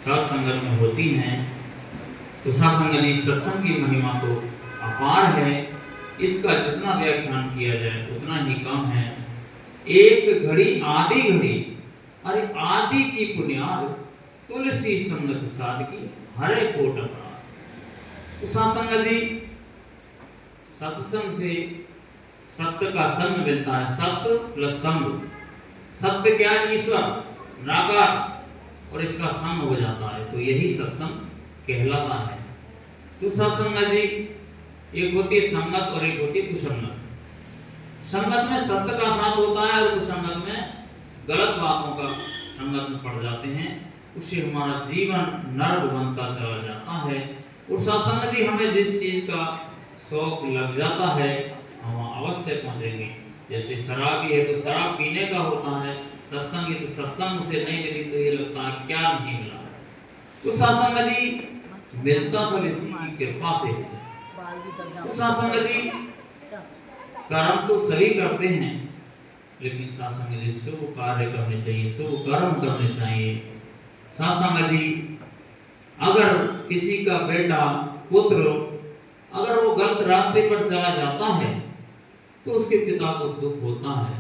साध संगत में होती हैं तो साध संगत जी सत्संग की महिमा तो अपार है। इसका जितना व्याख्यान किया जाए उतना ही कम है। एक घड़ी आधी घड़ी, अरे आदि की बुनियाद तुलसी संगत साधकी हरे कोट अपराध। तो साध संगत जी सत्संग से सत्य का संग मिलता है। सत्य प्लस संग, सत्य क्या है? ईश्वर निराकार, और इसका संग हो जाता है तो यही सत्संग कहलाता है। तो सत्संग जी एक होती है संगत और एक होती है कुसंगत। संगत में सत्य का साथ होता है और कुसंगत में गलत बातों का संगत में पड़ जाते हैं, उससे हमारा जीवन नर्क बनता चला जाता है। और सत्संग जी हमें जिस चीज का शौक लग जाता है हम अवश्य पहुंचेंगे। जैसे शराबी है तो शराब पीने का होता है, सत्संग है तो सत्संग उसे नहीं मिली तो ये लगता है क्या नहीं मिला। तो सत्संग जी मिलता सब इसी की कृपा से है। तो सत्संग जी कर्म तो सभी करते हैं, लेकिन सत्संग जी शुभ कार्य करने चाहिए, शुभ कर्म करने चाहिए। सत्संग जी अगर किसी का बेटा पुत्र अगर वो गलत रास्ते पर चला जाता है तो उसके पिता को दुख होता है,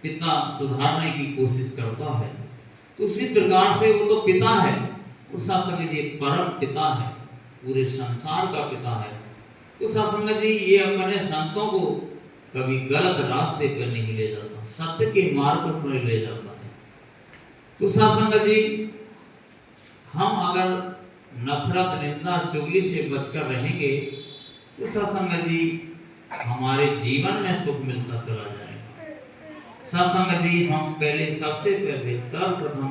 पिता सुधारने की कोशिश करता है। तो उसी प्रकार से वो तो पिता है, उस सत्संग जी परम पिता है, पूरे संसार का पिता है। तो सत्संग जी ये अपने संतों को कभी गलत रास्ते पर नहीं ले जाता, सत्य के मार्ग पर ले जाता है। तो सत्संग जी हम अगर नफरत निंदा चुगली से बचकर रहेंगे तो सत्संग जी हमारे जीवन में सुख मिलता चला जाएगा। सत्संग जी हम पहले सबसे पहले सर्वप्रथम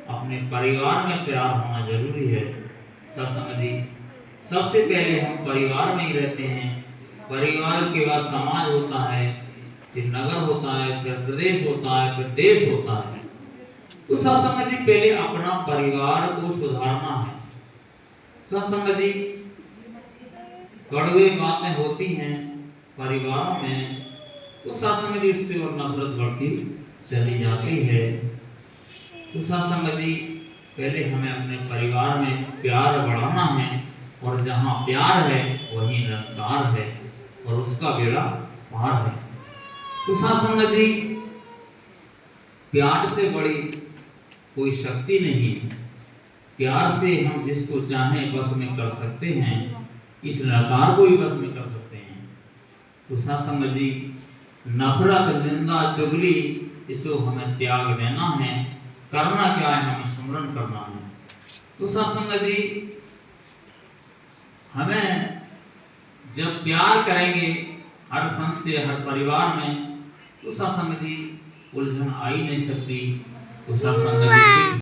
अपने परिवार में प्यार होना जरूरी है। सत्संग जी सबसे पहले हम परिवार में ही रहते हैं, परिवार के बाद समाज होता है, फिर नगर होता है, फिर प्रदेश होता है, फिर देश होता है। तो सत्संग जी पहले अपना परिवार को सुधारना है। सत्संग जी कड़वे बातें होती हैं परिवारों में तो सत्संग जी उससे और नफरत बढ़ती चली जाती है। तो सत्संग जी पहले हमें अपने परिवार में प्यार बढ़ाना है, और जहाँ प्यार है वहीं निरंकार है और उसका बेड़ा पार है। तो सत्संग जी प्यार से बड़ी कोई शक्ति नहीं है। प्यार से हम जिसको चाहें बस में कर सकते हैं, इस निराकार को भी बस में कर सकते हैं। तो सत्संग जी नफरत निंदा चुगली इसको हमें त्याग देना है। करना क्या है? हमें स्मरण करना है। तो सत्संग जी हमें जब प्यार करेंगे हर संत से, हर परिवार में, तो सत्संग जी उलझन आ ही नहीं सकती। तो सत्संग जी